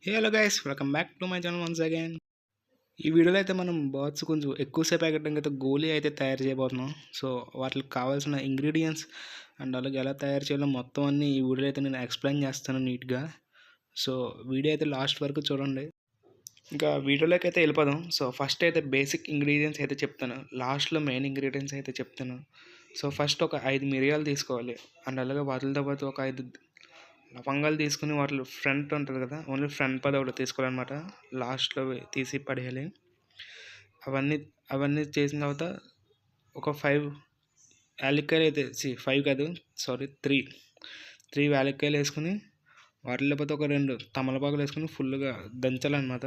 Hello guys, welcome back to my channel once again. ఈ వీడియోలో అయితే మనం బర్డ్స్ కొంచెం ఎక్కువసేపు ఎగరడానికి అయితే గోలీ అయితే తయారు చేయబోతున్నాం. సో వాటికి కావాల్సిన ఇంగ్రీడియంట్స్ అండ్ అలాగే ఎలా తయారు చేయాలో మొత్తం అన్నీ ఈ వీడియోలో అయితే నేను ఎక్స్ప్లెయిన్ చేస్తాను నీట్గా. సో వీడియో అయితే లాస్ట్ వరకు చూడండి. ఇంకా వీడియోలోకి అయితే వెళ్ళిపోదాం. సో ఫస్ట్ అయితే బేసిక్ ఇంగ్రీడియంట్స్ అయితే చెప్తాను, లాస్ట్లో మెయిన్ ఇంగ్రీడియంట్స్ అయితే చెప్తాను. సో ఫస్ట్ ఒక 5 మిరియాలు తీసుకోవాలి అండ్ అలాగే వాటితో పాటు ఒక 5 లవంగాలు తీసుకుని వాటిలో ఫ్రంట్ ఉంటుంది కదా, ఓన్లీ ఫ్రంట్ పది ఒకటి తీసుకోవాలన్నమాట. లాస్ట్లో తీసి పడేయాలి. అవన్నీ అవన్నీ చేసిన తర్వాత ఒక 5 యాలక్కాయలు అయితే 5 కాదు, సారీ 3 యాలక్కాయలు వేసుకుని వాటిలో పోతే ఒక 2 తమలపాకులు వేసుకుని ఫుల్గా దంచాలన్నమాట.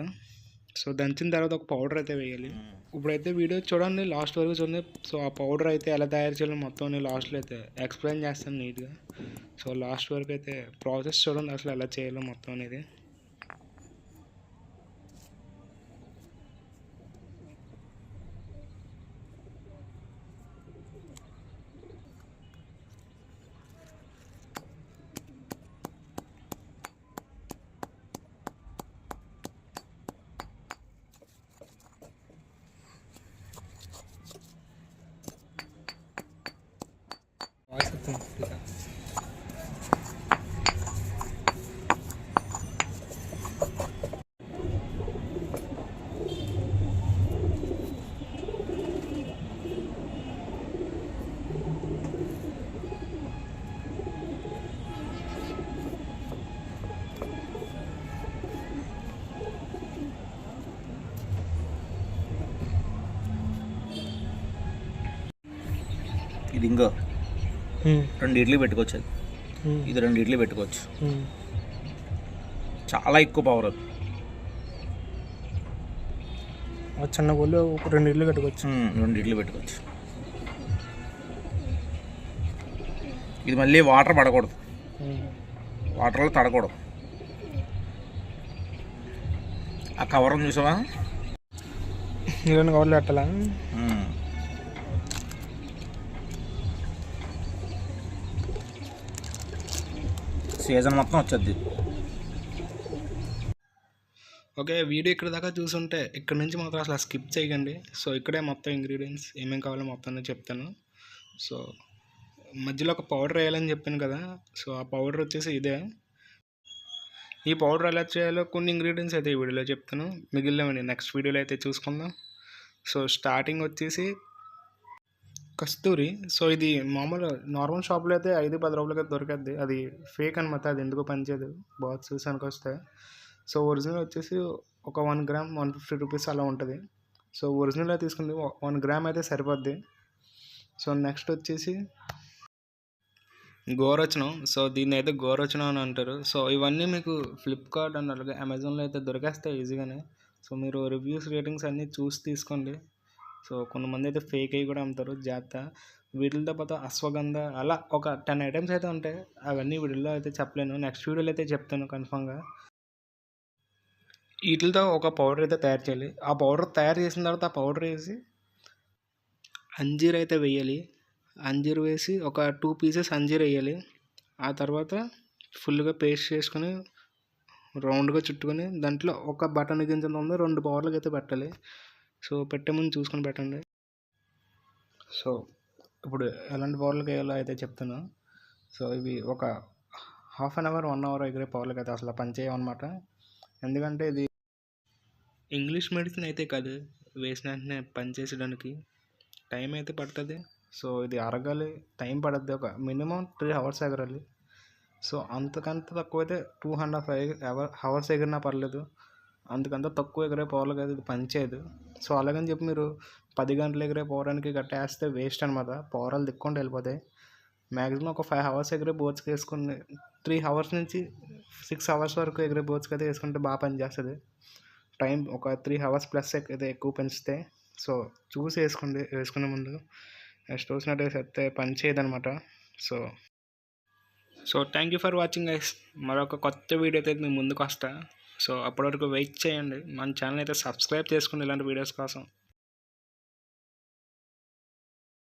సో దంచిన తర్వాత ఒక పౌడర్ అయితే వేయాలి. ఇప్పుడైతే వీడియో చూడండి, లాస్ట్ వరకు చూడండి. సో ఆ పౌడర్ అయితే ఎలా తయారు చేయాలో మొత్తం నేను లాస్ట్లో అయితే ఎక్స్ప్లెయిన్ చేస్తాను నీట్గా. సో లాస్ట్ వరకు అయితే ప్రాసెస్ చూడండి, అసలు ఎలా చేయాలో మొత్తం అనేది. ఇది ఇంకో 2 ఇడ్లీ పెట్టుకోవచ్చు. అది ఇది 2 ఇడ్లీ పెట్టుకోవచ్చు. చాలా ఎక్కువ పవర్ అది. చిన్న గోళ్ళు ఒక 2 ఇడ్లీ పెట్టుకోవచ్చు. 2 ఇడ్లీ పెట్టుకోవచ్చు. ఇది మళ్ళీ వాటర్ పడకూడదు, వాటర్లో తడకూడదు. ఆ కవర్ చూసావా, కవర్లు పెట్టాలా? సీజన్ మొత్తం వచ్చేది. ఓకే, వీడియో ఇక్కడ దాకా చూసుంటే ఇక్కడ నుంచి మాత్రం అసలు స్కిప్ చేయకండి. సో ఇక్కడే మొత్తం ఇంగ్రీడియంట్స్ ఏమేమి కావాలో మొత్తం నేను చెప్తాను. సో మధ్యలో ఒక పౌడర్ వేయాలని చెప్పాను కదా, సో ఆ పౌడర్ వచ్చేసి ఇదే. ఈ పౌడర్ ఎలా చేయాలో కొన్ని ఇంగ్రీడియంట్స్ అయితే ఈ వీడియోలో చెప్తాను, మిగిలినవండి నెక్స్ట్ వీడియోలో అయితే చూసుకుందాం. సో స్టార్టింగ్ వచ్చేసి కస్తూరి. సో ఇది మామూలు నార్మల్ షాప్లో అయితే 5-10 రూపాయలకి దొరికిద్ది. అది ఫేక్ అనమాట, అది ఎందుకు పనిచేయదు బాక్స్ విషయానికి వస్తే. సో ఒరిజినల్ వచ్చేసి ఒక 1 గ్రామ్ 150 రూపీస్ అలా ఉంటుంది. సో ఒరిజినల్ తీసుకుంది 1 గ్రామ్ అయితే సరిపోద్ది. సో నెక్స్ట్ వచ్చేసి గోరోచనం. సో దీన్ని అయితే గోరోచనం అని అంటారు. సో ఇవన్నీ మీకు ఫ్లిప్కార్ట్ అండ్ అలాగే అమెజాన్లో అయితే దొరికేస్తాయి ఈజీగానే. సో మీరు రివ్యూస్ రేటింగ్స్ అన్నీ చూసి తీసుకోండి. సో కొంతమంది అయితే ఫేక్ అయ్యి కూడా అమ్ముతారు, జాగ్రత్త. వీటితో పాటు అశ్వగంధ అలా ఒక 10 ఐటమ్స్ అయితే ఉంటాయి. అవన్నీ వీడియోలో అయితే చెప్పలేను, నెక్స్ట్ వీడియోలో అయితే చెప్తాను కన్ఫామ్గా. వీటితో ఒక పౌడర్ అయితే తయారు చేయాలి. ఆ పౌడర్ తయారు చేసిన తర్వాత ఆ పౌడర్ వేసి అంజీర్ అయితే వేయాలి. అంజీర్ వేసి ఒక 2 పీసెస్ అంజీర్ వేయాలి. ఆ తర్వాత ఫుల్గా పేస్ట్ చేసుకొని రౌండ్గా చుట్టుకొని దాంట్లో ఒక బటన్ గింజ ఉంది 2 పౌడర్లకి అయితే పెట్టాలి. సో పెట్టే ముందు చూసుకొని పెట్టండి. సో ఇప్పుడు ఎలాంటి పౌడర్లకి వేయాలో అయితే చెప్తాను. సో ఇవి ఒక ½ అన్ అవర్ 1 అవర్ ఎగిరే పౌడర్లకి అయితే అసలు పనిచేయమన్నమాట. ఎందుకంటే ఇది ఇంగ్లీష్ మెడిసిన్ అయితే కాదు, వేసిన వెంటనే పనిచేయడానికి టైం అయితే పడుతుంది. సో ఇది అరగాలి, టైం పడుద్ది. ఒక మినిమం 3 అవర్స్ ఎగరాలి. సో అంతకంత తక్కువ అయితే 2.5 అవర్స్ ఎగిరినా పర్లేదు. అందుకంత తక్కువ ఎగిరే పౌడర్లకి అయితే ఇది పనిచేయదు. సో అలాగని చెప్పి మీరు 10 గంటలు ఎగిరే పౌరానికి గట్టేస్తే వేస్ట్ అనమాట, పౌరాలు దిక్కుండా వెళ్ళిపోతాయి. మ్యాక్సిమం ఒక 5 అవర్స్ ఎగిరే బోట్స్కి వేసుకుని 3 అవర్స్ నుంచి 6 అవర్స్ వరకు ఎగిరే బోట్స్కి అయితే వేసుకుంటే బాగా పనిచేస్తుంది. టైం ఒక 3 అవర్స్ ప్లస్ అయితే ఎక్కువ పెంచితే. సో చూసి వేసుకోండి వేసుకునే ముందు. నెక్స్ట్ చూసినట్టు వేస్తే పని చేయదనమాట. So thank you for watching guys. మరొక కొత్త వీడియో అయితే మీ ముందుకు వస్తా. సో అప్పటి వరకు వెయిట్ చేయండి. మన ఛానల్ అయితే సబ్స్క్రైబ్ చేసుకోండి ఇలాంటి వీడియోస్ కోసం.